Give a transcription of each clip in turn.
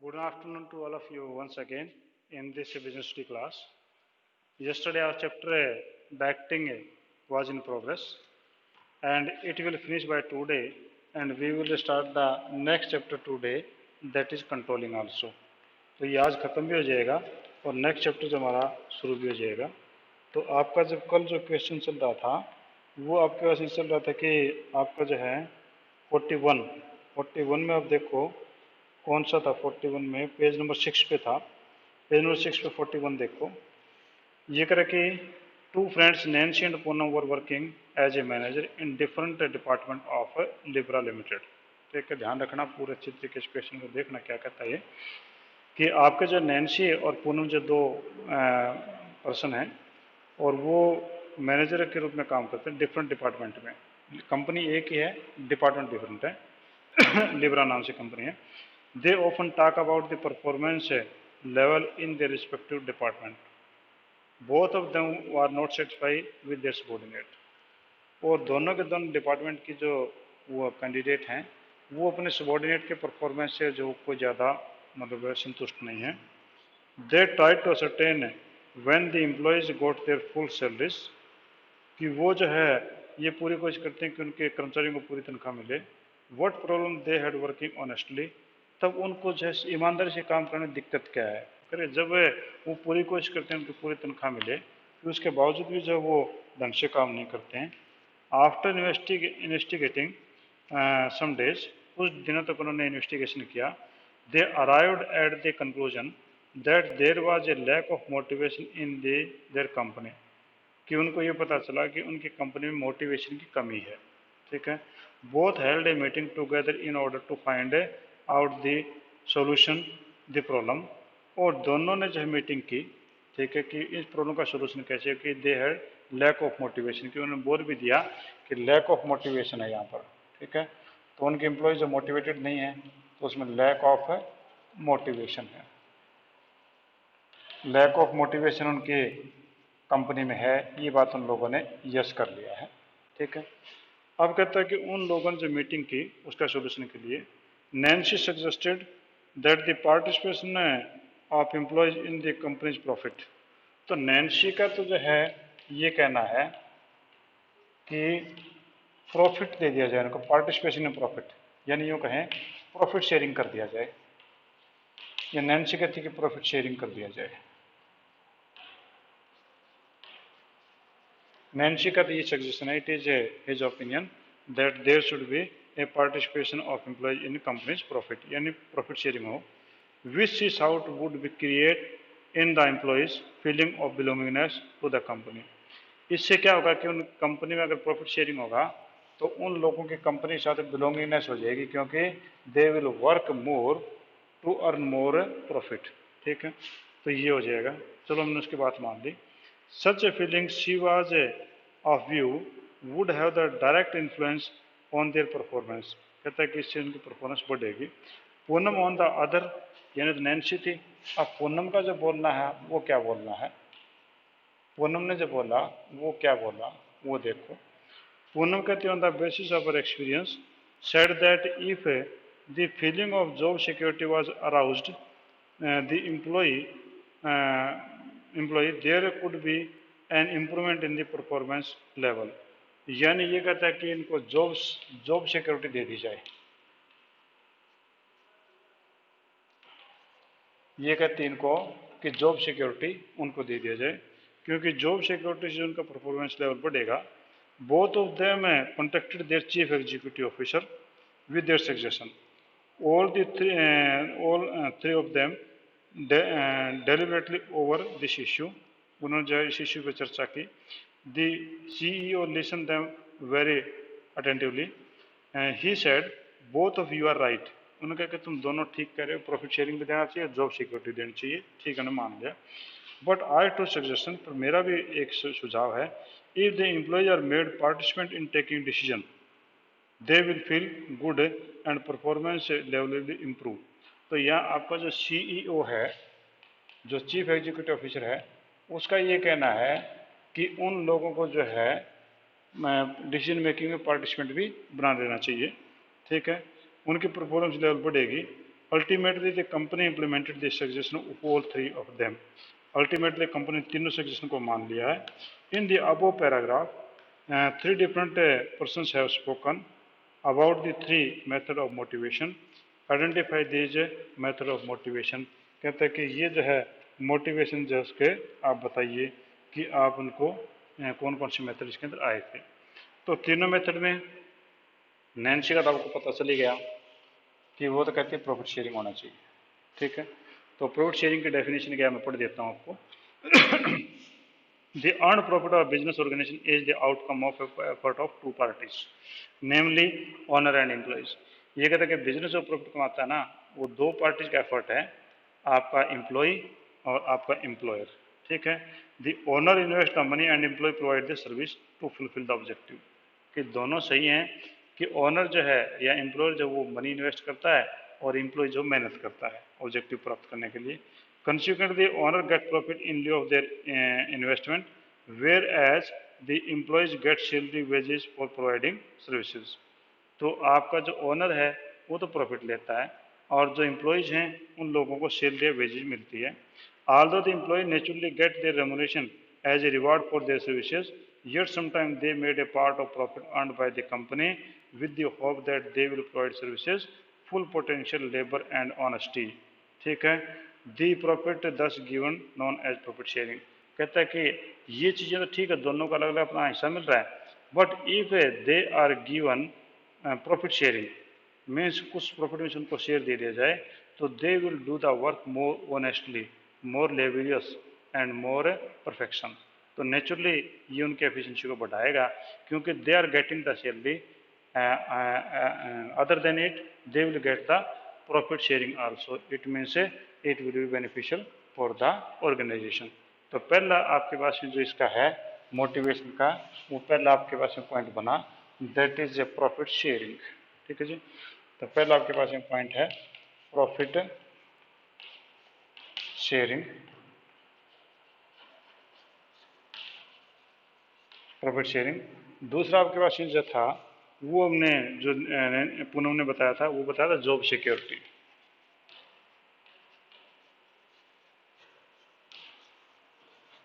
Good afternoon to all of you once again in this business study class. Yesterday our chapter Acting was in progress and it will finish by today, and we will start the next chapter today, that is controlling also. तो ये आज ख़त्म भी हो जाएगा और next chapter जो हमारा शुरू भी हो जाएगा. तो आपका जब कल जो क्वेश्चन चल रहा था वो आपके पास ये चल रहा था कि आपका जो है 41 में आप देखो कौन सा था. 41 में पेज नंबर 6 पे था. पेज नंबर 6 पे 41 देखो. ये करे कि two friends Nancy and Poonam were working as a manager in different department of Libra Limited. ठीक है, ध्यान रखना, पूरे अच्छी तरीके से क्वेश्चन को देखना क्या कहता है कि आपके जो नैन्सी और पूनम जो दो पर्सन हैं और वो मैनेजर के रूप में काम करते हैं डिफरेंट डिपार्टमेंट में. कंपनी एक ही है, डिपार्टमेंट डिफरेंट है. लिब्रा नाम से कंपनी है. They often talk about the performance level in their respective department. Both of them are not satisfied with their subordinate. और दोनों के दोनों डिपार्टमेंट की जो वो कैंडिडेट हैं वो अपने सबॉर्डिनेट के परफॉर्मेंस से जो कोई ज़्यादा मतलब संतुष्ट नहीं है. They try to ascertain when the employees got their full salaries, कि वो जो है ये पूरी कोशिश करते हैं कि उनके कर्मचारियों को पूरी तनख्वाह मिले. What problem they had working honestly, तब उनको जो है ईमानदारी से काम करने में दिक्कत क्या है. करे जब वो पूरी कोशिश करते हैं उनकी पूरी तनख्वाह मिले फिर उसके बावजूद भी जो वो ढंग से काम नहीं करते हैं. आफ्टर इन्वेस्टिगेटिंग सम डेज, कुछ दिनों तक उन्होंने इन्वेस्टिगेशन किया. They arrived at the conclusion that there was a lack of motivation in their company, कि उनको ये पता चला कि उनकी कंपनी में मोटिवेशन की कमी है. ठीक है. Both held a meeting together in order to find out the solution the problem, और दोनों ने जो है मीटिंग की. ठीक है, कि इस प्रॉब्लम का सॉल्यूशन कैसे, कि they had lack of motivation, कि उन्होंने बोल भी दिया कि लैक ऑफ मोटिवेशन है यहाँ पर. ठीक है, तो उनके एम्प्लॉयज जो मोटिवेटेड नहीं है तो उसमें लैक ऑफ मोटिवेशन है. लैक ऑफ मोटिवेशन उनके कंपनी में है, ये बात उन लोगों ने यस कर लिया है. ठीक है. अब कहता है कि उन लोगों ने जो मीटिंग की उसका सॉल्यूशन के लिए Nancy suggested that the participation of employees in the companies profit. तो नैन्सी का तो जो है ये कहना है कि प्रॉफिट दे दिया जाए उनको, पार्टिसिपेशन इन प्रॉफिट, यानी यूँ कहें प्रॉफिट शेयरिंग कर दिया जाए. या नैन्सी कहती है कि प्रॉफिट शेयरिंग कर दिया जाए. नैन्सी का तो ये सजेशन है, it is his opinion that there should be a participation of employees in companies profit, यानी प्रॉफिट शेयरिंग हो. Which is out would be create in the employees feeling of belongingness to the company. इससे क्या होगा कि उन company में अगर profit sharing होगा तो उन लोगों की कंपनी के साथ बिलोंगिंगनेस हो जाएगी, क्योंकि they will work more to earn more profit. ठीक है, तो ये हो जाएगा. चलो हमने उसकी बात मान ली. Such a feeling she was of view would have the direct influence on their performance. कहता है कि इससे उनकी परफॉर्मेंस बढ़ेगी. पूनम ऑन द अदर, यानी तो नैन्सी थी. अब पूनम का जो बोलना है वो क्या बोलना है, पूनम ने जो बोला वो क्या बोला वो देखो. पूनम कहती है on the basis of our experience said that if the feeling of job security was aroused the employee there could be an improvement in the performance level. यानी ये कहता है कि इनको जॉब सिक्योरिटी दे दी जाए. ये कहती है इनको कि जॉब सिक्योरिटी उनको दे दिया जाए, क्योंकि जॉब सिक्योरिटी से उनका परफॉर्मेंस लेवल बढ़ेगा. Both of them contacted their chief executive officer with their suggestion. all three of them deliberately over this issue. उन्होंने जो है इस इश्यू पर चर्चा की. The CEO listened them very attentively and he said both of you are right. उन्होंने कहा कि तुम दोनों ठीक कह रहे हो, प्रॉफिट शेयरिंग भी देना चाहिए, जॉब सिक्योरिटी देनी चाहिए. ठीक है, ना मान लिया. बट आई टू सजेशन, पर मेरा भी एक सुझाव है. If the employees are made participant in taking decision they will feel good and performance level will improve. तो यहाँ आपका जो CEO है, जो चीफ एग्जीक्यूटिव ऑफिसर है, उसका ये कहना है कि उन लोगों को जो है डिसीजन मेकिंग में पार्टिसिपेंट भी बना देना चाहिए. ठीक है, उनकी परफॉर्मेंस लेवल बढ़ेगी. Ultimately the company implemented the suggestion of all three of them. Ultimately company तीनों सजेशन को मान लिया है। इन the above paragraph three different persons have spoken about the three method of motivation. Identify these method of motivation. कहते हैं कि ये जो है मोटिवेशन जो उसके आप बताइए कि आप उनको कौन कौन से मेथड इसके अंदर आए थे। तो तीनों मेथड में नैन्सी का तो आपको पता चल ही गया कि वो तो कहती है प्रॉफिट शेयरिंग होना चाहिए। ठीक है, तो प्रॉफिट शेयरिंग की डेफिनेशन क्या मैं पढ़ देता हूँ आपको। The earned profit of a business organization is the outcome of effort of two parties, namely owner and employees। ये कहते हैं कि बिजनेस जो प्रॉफिट कमाता है ना वो दो पार्टीज का एफर्ट है, आपका एम्प्लॉय और आपका एम्प्लॉयर। ठीक है, the owner invest the money and employ provide the service to fulfil the objective. कि दोनों सही हैं कि ओनर जो है या एम्प्लॉयर जो वो मनी इन्वेस्ट करता है और एम्प्लॉय जो मेहनत करता है ऑब्जेक्टिव प्राप्त करने के लिए। Consequently, the owner get profit in lieu of their investment, whereas the employees get salary wages for providing services। तो आपका जो ओनर है वो तो प्रॉफिट लेता है और जो एम्प्लॉयज हैं उन लोगों को सैलरी वेजेज मिलती है। Although the employee naturally get their remuneration as a reward for their services, yet sometimes they made a part of profit earned by the company with the hope that they will provide services full potential labor and honesty। ठीक है, the profit thus given known as profit sharing. कहता है कि ये चीज़ें तो ठीक है, दोनों का अलग अलग अपना हिस्सा मिल रहा है, but if they are given profit sharing means कुछ प्रॉफिट में उनको शेयर दे दिया जाए तो they will do the work more honestly, more laborious and more perfection. तो नेचुरली ये उनके एफिशिएंसी को बढ़ाएगा क्योंकि they are getting the salary, other than it they will get the profit sharing also, it means it will be beneficial for the organization। तो पहला आपके पास जो इसका है मोटिवेशन का वो पहला आपके पास में पॉइंट बना, that is a profit sharing. ठीक है जी, तो पहला आपके पास में पॉइंट है प्रॉफिट शेयरिंग। प्रॉफिट शेयरिंग दूसरा आपके पास जो था वो हमने जो पूनम ने बताया था वो बताया था जॉब सिक्योरिटी।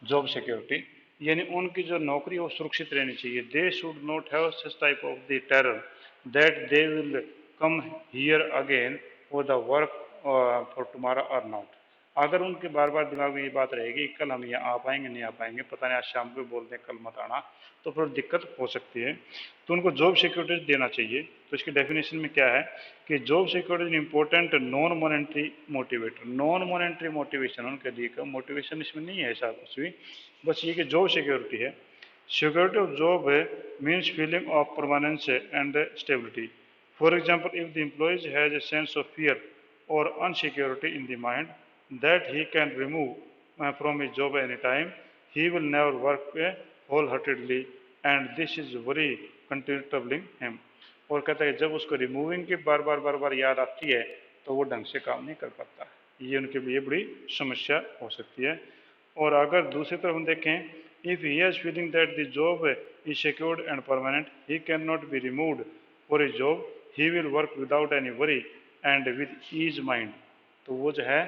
जॉब सिक्योरिटी यानी उनकी जो नौकरी वो सुरक्षित रहनी चाहिए। They should not have such type of the terror that they will come here again for the work for tomorrow और नॉट। अगर उनके बार बार दिमाग में ये बात रहेगी कल हम यहाँ आ पाएंगे नहीं आ पाएंगे, पता नहीं आज शाम को बोलते हैं कल मत आना, तो फिर दिक्कत हो सकती है। तो उनको जॉब सिक्योरिटी देना चाहिए। तो इसकी डेफिनेशन में क्या है कि job security is important non monetary motivator. Non monetary motivation उनके लिए मोटिवेशन इसमें नहीं है ऐसा कुछ भी, बस ये कि जॉब सिक्योरिटी है। Security of job means feeling of permanence and stability. For example if the employees has a sense of fear or unsecurity in the mind that he can remove from his job anytime, he will never work wholeheartedly and this is very continually troubling him। और कहता है जब उसको removing की बार बार याद आती है तो वो ढंग से काम नहीं कर पाता, ये उनके लिए बड़ी समस्या हो सकती है। और अगर दूसरी तरफ हम देखें, if he has feeling that the job is secured and permanent he can not be removed for his job, he will work without any worry and with ease mind. तो वो जो है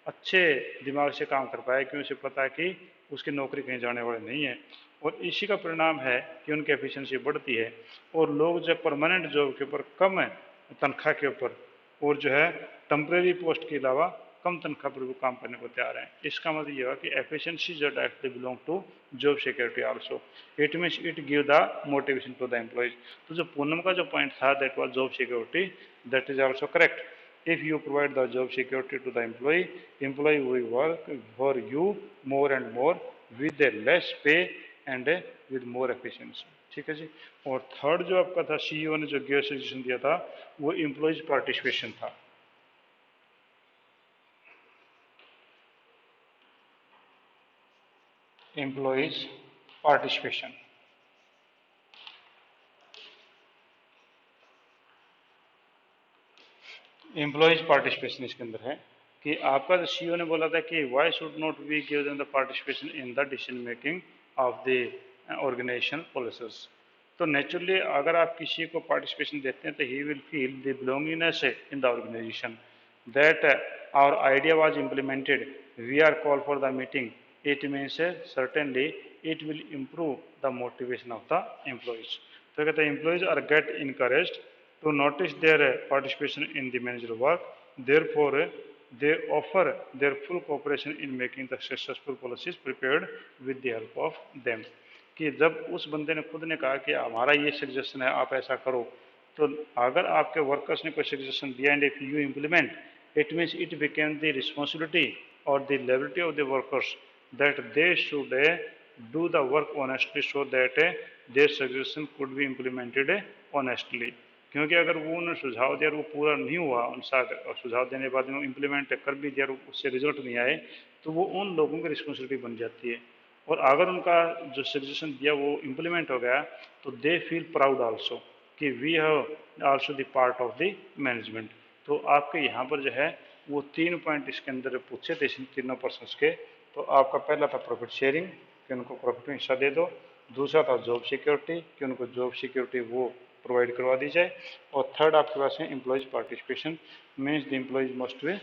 अच्छे दिमाग से काम कर पाए क्योंकि उसे पता है कि उसकी नौकरी कहीं जाने वाली नहीं है। और इसी का परिणाम है कि उनकी एफिशिएंसी बढ़ती है और लोग जब परमानेंट जॉब के ऊपर कम तनख्वाह के ऊपर और जो है टेम्परेरी पोस्ट के अलावा कम तनख्वाह पर वो काम करने को तैयार हैं। इसका मतलब ये हुआ कि एफिशिएंसी जो directly belong to job security also, it means it give the motivation to the employees. तो जो पूनम का जो पॉइंट था that was job security, that is also correct. if you provide the job security to the employee will work for you more and more with a less pay and with more efficiency। ठीक है जी। और third जो आपका था CEO ने जो gear suggestion दिया था वो एम्प्लॉयज पार्टिसिपेशन था। एम्प्लॉयज पार्टिसिपेशन, एम्प्लॉयज पार्टिसिपेशन इसके अंदर है कि आपका जो सीईओ ने बोला था कि why should not we give them the participation in the decision making of the organisation policies. तो नेचुरली अगर आप किसी को पार्टिसिपेशन देते हैं तो he will feel the belongingness in the organisation. that our idea was implemented, we are called for the meeting. It means certainly it will improve the motivation of the employees. So कहते हैं employees are get encouraged to notice their participation in the manager work. Therefore, they offer their full cooperation in making the successful policies prepared with the help of them. कि जब उस बंदे ने खुद ने कहा कि हमारा ये सजेशन है, आप ऐसा करो, तो अगर आपके वर्कर्स ने कोई सजेशन दिया and if you implement, it means it became the responsibility or the liability of the workers that they should do the work honestly so that their suggestion could be implemented honestly. क्योंकि अगर वो उन्होंने सुझाव दिया और वो पूरा नहीं हुआ उनसा, सुझाव देने के बाद में इम्प्लीमेंट कर भी दिया और उससे रिजल्ट नहीं आए, तो वो उन लोगों की रिस्पॉन्सिबिलिटी बन जाती है। और अगर उनका जो सजेशन दिया वो इम्प्लीमेंट हो गया, तो दे फील प्राउड आल्सो कि we have also the part of the management. तो आपके यहाँ पर जो है वो 3 पॉइंट इसके अंदर पूछे थे तीनों पर्सन्स के। तो आपका पहला था प्रॉफिट शेयरिंग कि उनको प्रॉफिट में हिस्सा दे दो, दूसरा था जॉब सिक्योरिटी कि उनको जॉब सिक्योरिटी वो प्रोवाइड करवा दी जाए, और थर्ड आपके पास है employees participation, means the employees must be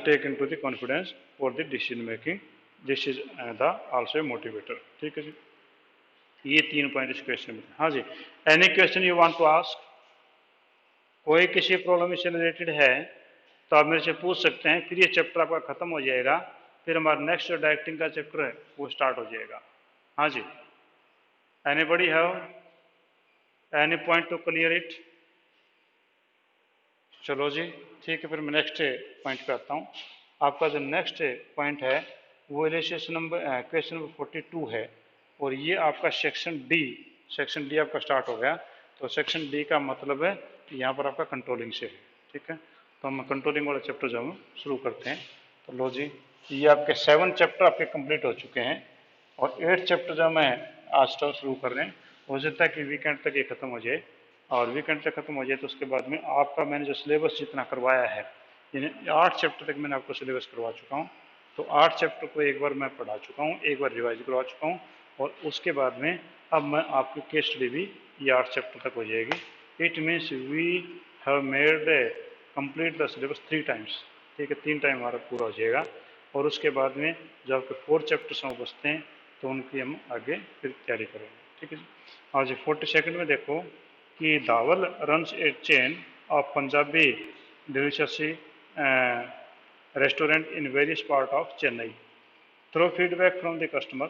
take into the confidence for the decision making, this is the also motivator. ठीक है जी, ये 3 पॉइंट इस क्वेश्चन में। हाँ जी, any question you want to ask? कोई किसी प्रॉब्लम से रिलेटेड है तो आप मेरे से पूछ सकते हैं, फिर ये चैप्टर आपका खत्म हो जाएगा, फिर हमारा नेक्स्ट जो डायरेक्टिंग का चैप्टर है वो स्टार्ट हो जाएगा। हाँ जी, anybody have any point to clear it? चलो जी ठीक है, फिर मैं नेक्स्ट पॉइंट पे आता हूँ। आपका जो नेक्स्ट पॉइंट है वो इलेस्ट्रेशन नंबर क्वेश्चन नंबर 42 है, और ये आपका सेक्शन डी आपका स्टार्ट हो गया। तो सेक्शन डी का मतलब है कि यहाँ पर आपका कंट्रोलिंग से है। ठीक है, तो हम कंट्रोलिंग वाला चैप्टर जो हम शुरू करते हैं। तो लो जी, ये आपके 7 चैप्टर आपके कंप्लीट हो चुके हैं, और 8 चैप्टर जो मैं आज तक शुरू कर रहे हैं, हो सकता है कि वीकेंड तक ये खत्म हो जाए, और वीकेंड तक खत्म हो जाए तो उसके बाद में आपका मैंने जो सिलेबस जितना करवाया है, यानी 8 चैप्टर तक मैंने आपको सिलेबस करवा चुका हूँ। तो 8 चैप्टर को एक बार मैं पढ़ा चुका हूँ, एक बार रिवाइज करवा चुका हूँ, और उसके बाद में अब मैं आपकी केस स्टडी भी ये 8 चैप्टर तक हो जाएगी। It means we have made complete the syllabus 3 times. ठीक है, 3 टाइम हमारा पूरा हो जाएगा, और उसके बाद में जब आपके 4 चैप्टर्स हम बचते हैं तो उनकी हम आगे फिर तैयारी करेंगे। ठीक है जी, और जी 42 में देखो कि Dhaval runs a chain of Punjabi delicacy restaurant in various part of Chennai. Through feedback from the customer,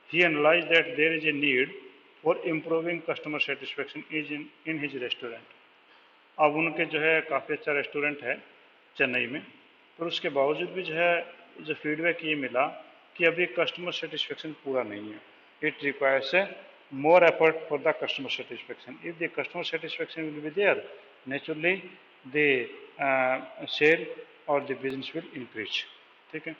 he analyzed that there is a need for improving customer satisfaction in his restaurant. अब उनके जो है काफ़ी अच्छा रेस्टोरेंट है चेन्नई में, पर उसके बावजूद भी जो है जो फीडबैक ये मिला कि अभी कस्टमर सेटिस्फेक्शन पूरा नहीं है। It requires a more effort for the customer satisfaction. If the customer satisfaction will be there, naturally the sale or the business will increase. ठीक है,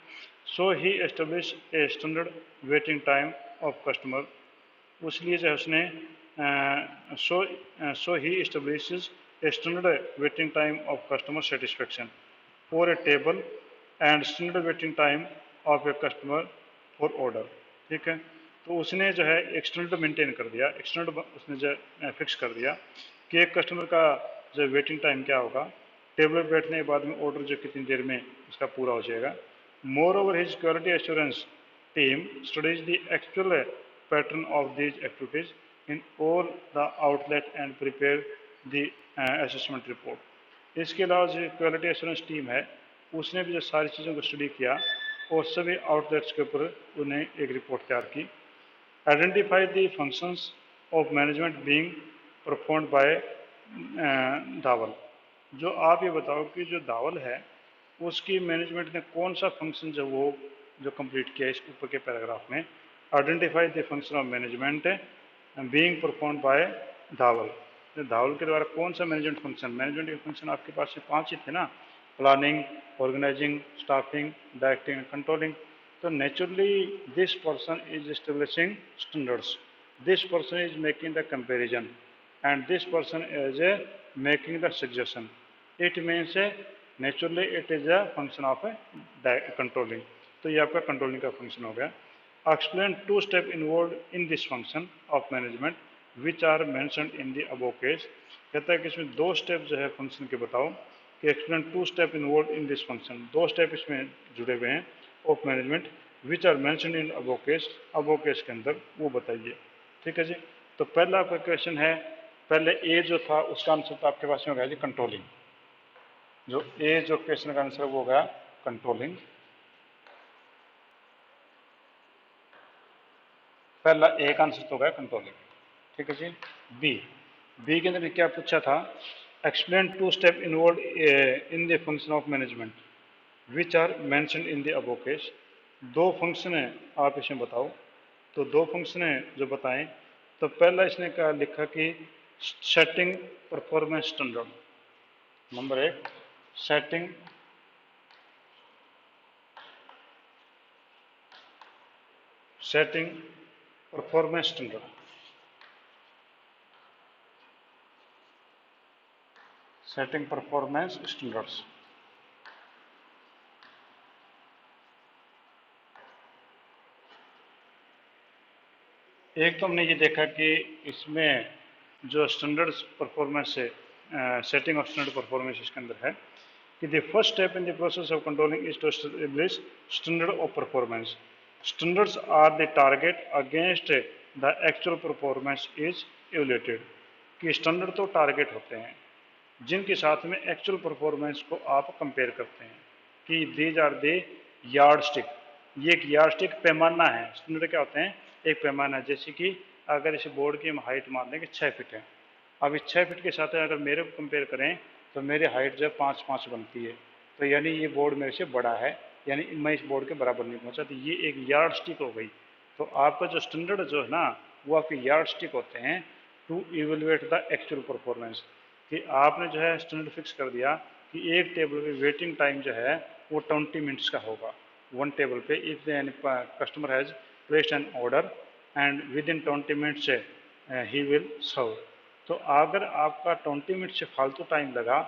so he established a standard waiting time of customer. उसलिए जो है उसने so he establishes a standard waiting time of customer satisfaction for a table and standard waiting time of a customer for order. ठीक है, तो उसने जो है एक स्टैंडर्ड मेंटेन कर दिया, एक स्टैंडर्ड उसने जो फिक्स कर दिया कि एक कस्टमर का जो वेटिंग टाइम क्या होगा, टेबल पर बैठने के बाद में ऑर्डर जो कितनी देर में उसका पूरा हो जाएगा। More over his quality assurance team studies the actual pattern of these activities in all the outlet and prepare the assessment report. इसके अलावा जो क्वालिटी एश्योरेंस टीम है उसने भी जो सारी चीज़ों को स्टडी किया और सभी आउटलेट्स के ऊपर उन्हें एक रिपोर्ट तैयार की। Identify the functions of management being performed by Dhaval. जो आप ये बताओ कि जो धावल है उसकी मैनेजमेंट ने कौन सा फंक्शन जो वो जो कंप्लीट किया इसके ऊपर के पैराग्राफ में। Identify the function of management being performed by Dhaval. Dhaval के द्वारा कौन सा मैनेजमेंट के फंक्शन आपके पास से 5 ही थे ना, planning, organising, staffing, directing and controlling. तो naturally this person is establishing standards, this person is making the comparison and this person is making the suggestion. It means naturally it is a function of controlling. तो ये आपका controlling का function हो गया। Explain 2 step involve in this function of management which are mentioned in the above case. कहता है कि इसमें 2 स्टेप जो है फंक्शन के बताओ कि explain two step involve in this function, दो स्टेप इसमें जुड़े हुए हैं of management which are mention in above case, above case के अंदर वो बताइए। ठीक है जी। तो पहला आपका क्वेश्चन है, पहले ए जो था उसका आंसर तो आपके पास में हो गया जी कंट्रोलिंग, जो ए जो क्वेश्चन का आंसर वो हो गया कंट्रोलिंग। पहला ए का आंसर तो हो गया कंट्रोलिंग। ठीक है जी। बी, बी के अंदर क्या पूछा था, explain two step involve in the function of management which are mention in the above case. दो फंक्शन है आप इसमें बताओ। तो दो फंक्शन है जो बताएं। तो पहला इसने क्या लिखा कि सेटिंग परफॉर्मेंस स्टैंडर्ड, नंबर एक setting setting performance standard, setting performance standards. एक तो हमने ये देखा कि इसमें जो स्टैंडर्ड परफॉर्मेंस है, सेटिंग ऑफ स्टैंडर्ड परफॉर्मेंस इसके अंदर है कि the first step in the process of controlling is to establish standard of performance. Standards are the target against the actual performance is evaluated. कि स्टैंडर्ड तो target होते हैं जिनके साथ में एक्चुअल परफॉर्मेंस को आप कंपेयर करते हैं कि these are they yard stick. ये एक यार्ड स्टिक पैमाना है। स्टैंडर्ड क्या होते हैं, एक पैमाना है। जैसे कि अगर इस बोर्ड की हम हाइट मान लें कि 6 फीट है, अब इस 6 फीट के साथ अगर मेरे को कंपेयर करें तो मेरी हाइट जो है 5 बनती है, तो यानी ये बोर्ड मेरे से बड़ा है, यानी मैं इस बोर्ड के बराबर नहीं पहुंचा, तो ये एक यार्ड स्टिक हो गई। तो आपका जो स्टैंडर्ड जो है ना वो आपके यार्ड स्टिक होते हैं to evaluate the actual performance. कि आपने जो है स्टैंडर्ड फिक्स कर दिया कि एक टेबल पे वेटिंग टाइम जो है वो 20 मिनट्स का होगा वन टेबल पे, if customer has placed an order and with in 20 minutes he will serve. तो अगर आपका 20 मिनट से फालतू टाइम लगा,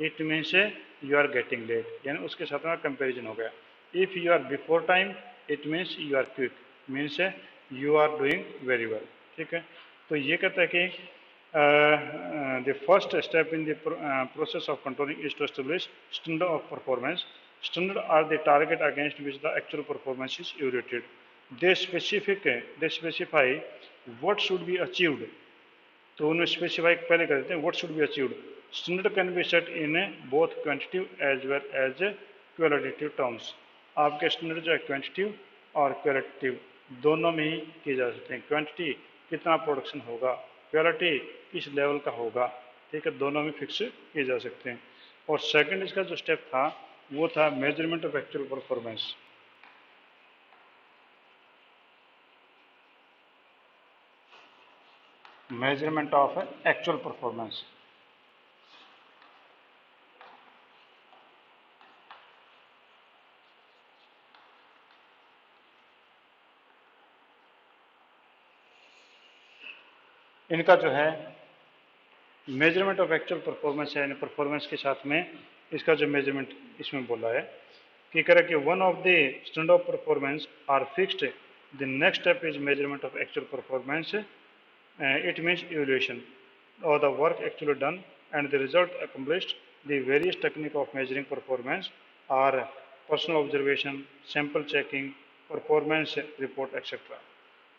it means you are getting late, यानी उसके साथ में कंपेरिजन हो गया। If you are before time it means you are quick, means you are doing very well. ठीक है। तो ये कहता है कि the first step in the process of controlling is to establish standard of performance. Standard are the target against which the actual performance is evaluated. They specify what should be achieved. तो उन्हें specify पहले कर देते हैं what should be achieved. Standard can be set in both quantitative as well as qualitative terms. आपके standard जो है quantitative और क्वालिटेटिव दोनों में ही किए जा सकते हैं। क्वांटिटी कितना प्रोडक्शन होगा, क्वालिटी किस लेवल का होगा, ठीक है, दोनों में फिक्स किए जा सकते हैं। और सेकंड इसका जो स्टेप था वो था measurement of actual performance. Measurement of actual performance. इनका जो है मेजरमेंट ऑफ एक्चुअल परफॉर्मेंस है, यानी परफॉर्मेंस के साथ में इसका जो मेजरमेंट इसमें बोला है कि करें कि one of the standard of performance are fixed, the next step is measurement of actual performance, it means evaluation of the work actually done and the result accomplished. The various technique of measuring performance are personal observation, sample checking, performance report etc.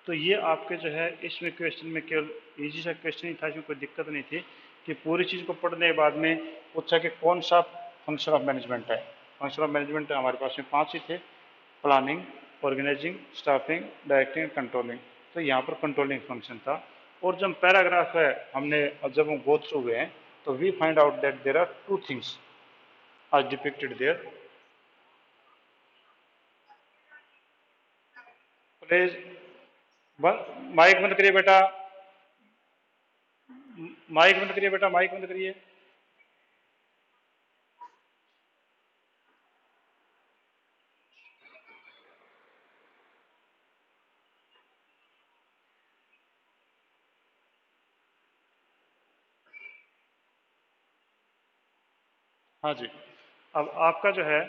तो ये आपके जो है इसमें question में केवल easy सा question ही था, इसमें कोई दिक्कत नहीं थी कि पूरी चीज़ को पढ़ने के बाद में पूछा कि कौन सा फंक्शन ऑफ मैनेजमेंट है। फंक्शन ऑफ मैनेजमेंट हमारे पास में 5 ही थे, planning, organising, staffing, directing, controlling. तो यहाँ पर कंट्रोलिंग फंक्शन था। और जब पैराग्राफ है हमने जब हम गो थ्रू हुए हैं तो we find out that there are two things are depicted there. Please mic बंद करिए बेटा, माइक बंद करिए बेटा, माइक बंद करिए। हाँ जी। अब आपका जो है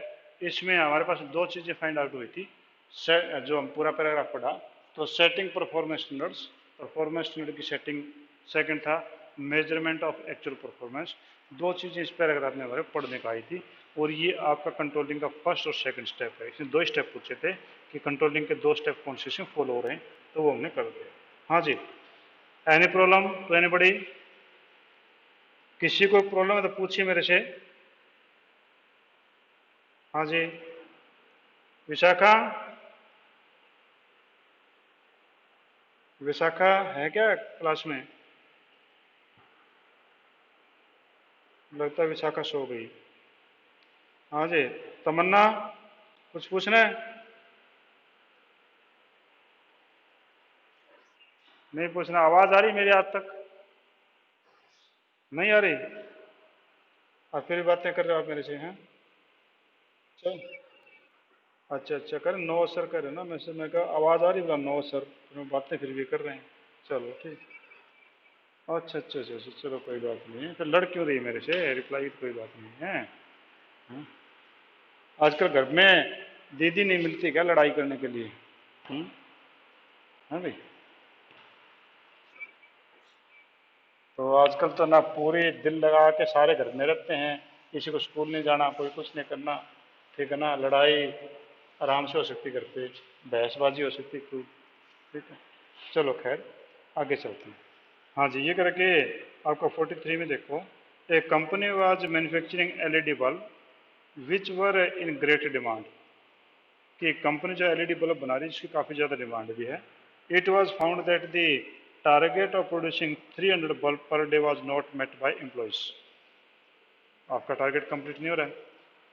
इसमें हमारे पास दो चीज़ें फाइंड आउट हुई थी जो हम पूरा पैराग्राफ पढ़ा। तो setting performance standards, performance standard की सेटिंग। सेकंड था मेजरमेंट ऑफ एक्चुअल परफॉर्मेंस। दो चीज़ें इस पैराग्राफ में हमारे पढ़ने का आई थी, और ये आपका कंट्रोलिंग का फर्स्ट और सेकंड स्टेप है। इसमें दो स्टेप पूछे थे कि कंट्रोलिंग के दो स्टेप कौन से फॉलो हो रहे हैं, तो वो हमने कर दिया। हाँ जी, एनी प्रॉब्लम तो एनीबॉडी, किसी को प्रॉब्लम है तो पूछिए मेरे से। हाँ जी, विशाखा, विशाखा है क्या क्लास में? लगता है विशाखा सो गई। हाँ जी, तमन्ना, कुछ पूछना है? नहीं पूछना। आवाज आ रही मेरी आज तक? नहीं आ रही? और फिर भी बातें कर रहे हो आप मेरे से, हैं? चल, अच्छा अच्छा, कर नो सर करे ना, मैं से मैं कहा आवाज आ रही, बोला नो सर, फिर हम बातें फिर भी कर रहे हैं। चलो ठीक। अच्छा अच्छा अच्छा अच्छा, चलो कोई बात नहीं है, फिर लड़ क्यों रही मेरे से, रिप्लाई तो कोई बात नहीं है। हाँ? आजकल घर में दीदी नहीं मिलती क्या लड़ाई करने के लिए? हम्म? हाँ भाई। तो आजकल तो ना पूरे दिल लगा के सारे घर में रहते हैं, किसी को स्कूल नहीं जाना, कोई कुछ नहीं करना, ठीक है ना, लड़ाई आराम से हो सकती घर पे, बहसबाजी हो सकती कोई, ठीक है। चलो खैर, आगे चलते हैं। हाँ जी, ये करके आपका 43 में देखो, a company was manufacturing LED bulb which were in great demand, कि कंपनी जो एलईडी बल्ब बना रही है जिसकी काफ़ी ज़्यादा डिमांड भी है। It was found that the target of producing 300 bulb per day was not met by employees, आपका टारगेट कंप्लीट नहीं हो रहा है।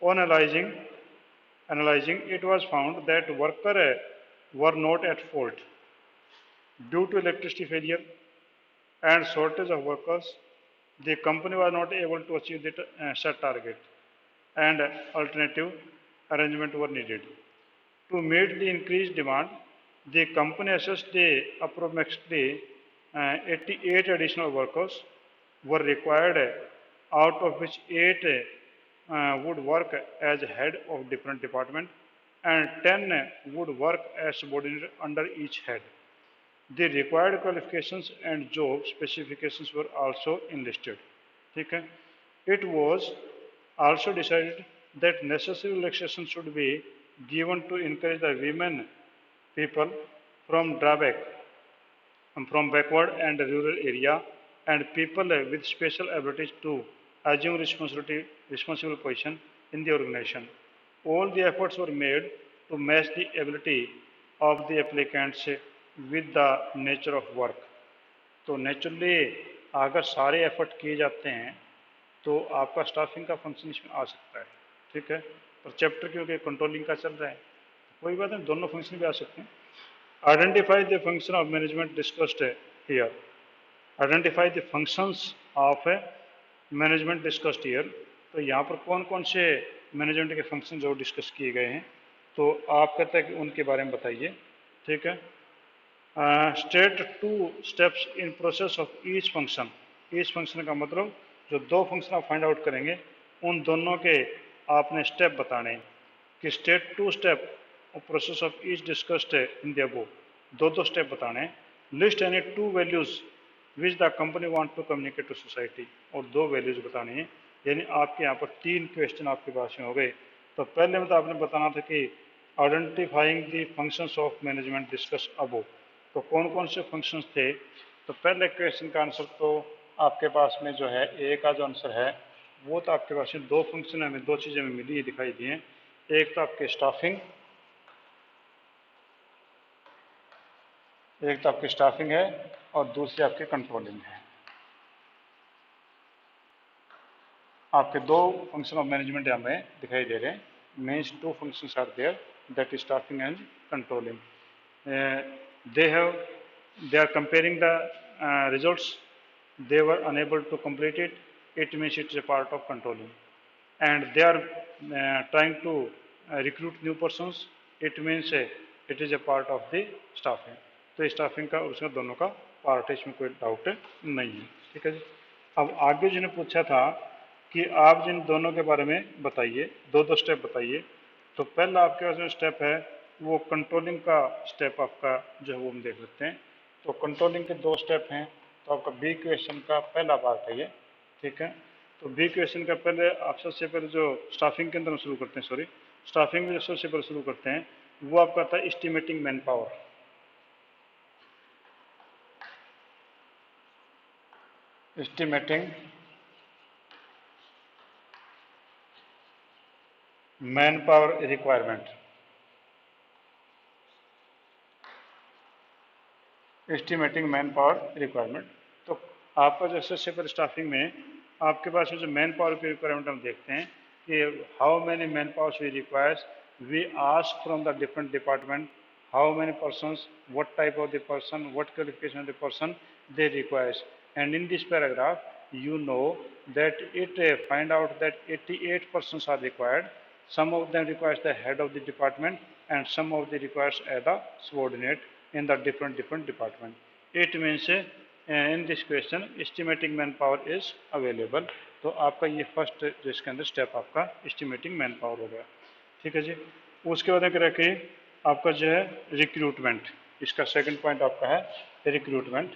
On analysing it was found that worker were not at fault due to electricity failure and shortage of workers, the company was not able to achieve the set target, and alternative arrangement were needed. To meet the increased demand, the company assessed the approximately 88 additional workers were required, out of which 8 would work as head of different department and 10 would work as subordinate under each head. The required qualifications and job specifications were also enlisted. ठीक है? It was also decided that necessary relaxation should be given to encourage the women people from drawback from backward and rural area and people with special abilities to assume responsible position in the organization. All the efforts were made to match the ability of the applicants with the nature of work. तो naturally अगर सारे effort किए जाते हैं तो आपका staffing का function इसमें आ सकता है, ठीक है। पर चैप्टर क्योंकि कंट्रोलिंग का चल रहा है, कोई बात नहीं, दोनों फंक्शन भी आ सकते हैं। Identify the function of management discussed here, identify the functions of management discussed here, तो यहाँ पर कौन कौन से मैनेजमेंट के फंक्शन जो डिस्कस किए गए हैं, तो आप कहते हैं कि उनके बारे में बताइए, ठीक है। State two steps in process of each function, each function का मतलब जो दो फंक्शन आप फाइंड आउट करेंगे उन दोनों के आपने स्टेप बताने हैं, कि state two step process of each discussed in the above, दो दो स्टेप बताने हैं। List any two values which the company want to communicate to society, और दो वैल्यूज बतानी है, यानी आपके यहाँ पर तीन क्वेश्चन आपके पास में हो गए। तो पहले में तो आपने बताना था कि identifying the functions of management discuss above, तो कौन कौन से फंक्शंस थे, तो पहले क्वेश्चन का आंसर तो आपके पास में जो है ए का जो आंसर है वो तो आपके पास में दो फंक्शन हमें दो चीज़ें हमें मिली दिखाई दी हैं, एक तो आपके स्टाफिंग, एक तो आपकी स्टाफिंग है और दूसरी आपकी कंट्रोलिंग है। आपके दो फंक्शन ऑफ मैनेजमेंट हमें दिखाई दे रहे हैं, means two functions are there, that is staffing and controlling. they have they are comparing the results, they were unable to complete it, it means it is a part of controlling, and they are trying to recruit new persons, it means it is a part of the staffing। तो staffing का और उसमें दोनों का part है, इसमें कोई doubt नहीं है, ठीक है जी। अब आगे जिन्हें पूछा था कि आप जिन दोनों के बारे में बताइए, दो दो स्टेप बताइए, तो पहला आपके पास जो स्टेप है वो कंट्रोलिंग का स्टेप आपका जो है वो हम देख लेते हैं। तो कंट्रोलिंग के दो स्टेप हैं, तो आपका बी क्वेश्चन का पहला पार्ट है ये, ठीक है। तो बी क्वेश्चन का पहले आप सबसे पहले जो स्टाफिंग के अंदर हम शुरू करते हैं, सॉरी स्टाफिंग में जो सबसे पहले शुरू करते हैं वो आपका था estimating man power. Estimating man power requirement, estimating man power requirement. तो आपका जो सबसे पहले स्टाफिंग में आपके पास जो मैन पावर की रिक्वायरमेंट हम देखते हैं कि how many man powers we requires, we ask from the different department how many persons, what type of the person, what qualification of the person they requires, and in this paragraph you know that it find out that 88 persons are required. Some of them requires the head of the department and some of the requires the subordinate in the different department. It means in this question estimating manpower is available. तो आपका ये first जो इसके अंदर step आपका estimating man power हो गया, ठीक है जी। उसके बाद अगर कि आपका जो है रिक्रूटमेंट, इसका सेकंड पॉइंट आपका है रिक्रूटमेंट।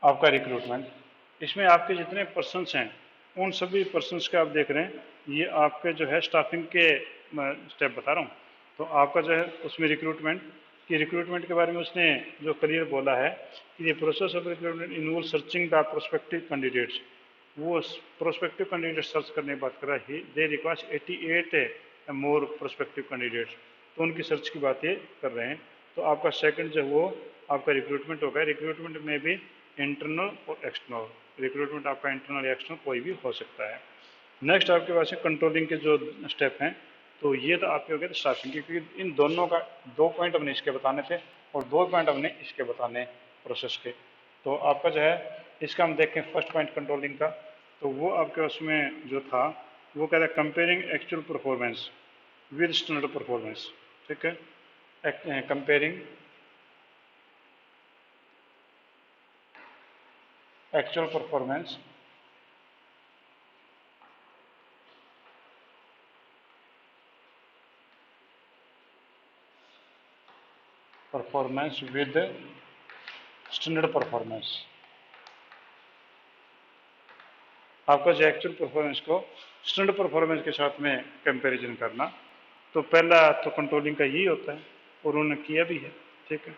आपका रिक्रूटमेंट, इसमें आपके जितने पर्सन्स हैं उन सभी पर्सन्स के आप देख रहे हैं, ये आपके जो है स्टाफिंग के स्टेप बता रहा हूँ। तो आपका जो है उसमें रिक्रूटमेंट की, रिक्रूटमेंट के बारे में उसने जो क्लियर बोला है कि ये process of recruitment involve searching the prospective candidates, वो प्रोस्पेक्टिव कैंडिडेट सर्च करने की बात कर रहा है। दे रिक्वायर्स 88 मोर प्रोस्पेक्टिव कैंडिडेट्स, तो उनकी सर्च की बात ये कर रहे हैं। तो आपका सेकंड जो वो आपका रिक्रूटमेंट होगा। रिक्रूटमेंट में भी इंटरनल और एक्सटर्नल, रिक्रूटमेंट आपका इंटरनल या एक्सटर्नल कोई भी हो सकता है। नेक्स्ट आपके पास है कंट्रोलिंग के जो स्टेप हैं, तो ये तो आपके हो गए स्टाफिंग के, क्योंकि इन दोनों का 2 पॉइंट हमने इसके बताने थे और 2 पॉइंट हमने इसके बताने प्रोसेस के। तो आपका जो है इसका हम देखें फर्स्ट पॉइंट कंट्रोलिंग का, तो वो आपके उसमें जो था वो कह रहा है comparing actual performance with standard performance, ठीक है, comparing actual performance with standard performance। आपका जो एक्चुअल परफॉर्मेंस को स्टैंडर्ड परफॉर्मेंस के साथ में कंपैरिजन करना, तो पहला तो कंट्रोलिंग का यही होता है और उन्होंने किया भी है, ठीक है।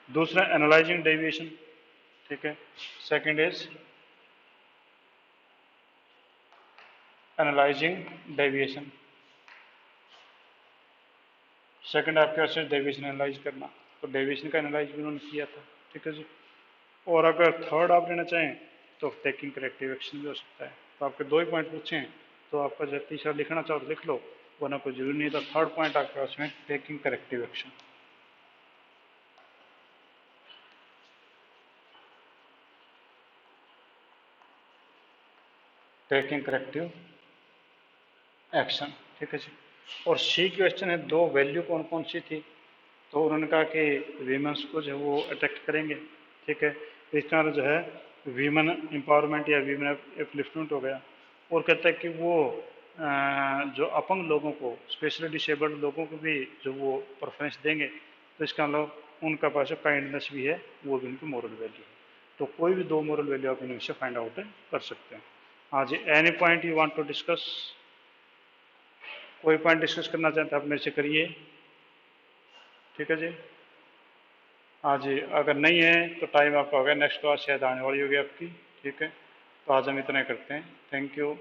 दूसरा एनालाइजिंग डेविएशन, ठीक है। Second is analysing deviation, second आपके पास डेविएशन एनालाइज करना, तो डेविएशन का एनालाइज भी उन्होंने किया था, ठीक है जी। और अगर थर्ड आप लेना चाहें तो टेकिंग करेक्टिव एक्शन भी हो सकता है। तो आपके 2 ही पॉइंट पूछे हैं, तो आपका जब तीसरा लिखना चाहो तो लिख लो, वरना कोई जरूरी नहीं। तो थर्ड पॉइंट आपके पास में taking corrective action, taking corrective action, ठीक है जी। और सी क्वेश्चन है 2 वैल्यू कौन कौन सी थी, तो उन्होंने कहा कि वीमेंस को जो है वो अट्रैक्ट करेंगे, ठीक है। इसका जो है वीमेन एम्पावरमेंट या वीमेन अपलिफ्टमेंट हो गया। और कहता है कि वो जो अपंग लोगों को, स्पेशली डिसेबल्ड लोगों को भी जो वो प्रेफरेंस देंगे, तो इसका मतलब उनका पास काइंडनेस भी है, वो भी उनकी मॉरल वैल्यू है। तो कोई भी 2 मॉरल वैल्यू आप इनमें से फाइंड आउट कर सकते हैं। हाँ जी, any point you want to discuss, कोई पॉइंट डिस्कस करना चाहते हैं आप मेरे से करिए, ठीक है जी। हाँ जी, अगर नहीं है तो टाइम आपका हो गया, नेक्स्ट क्लास शायद आने वाली होगी आपकी, ठीक है। तो आज हम इतना ही करते हैं, थैंक यू।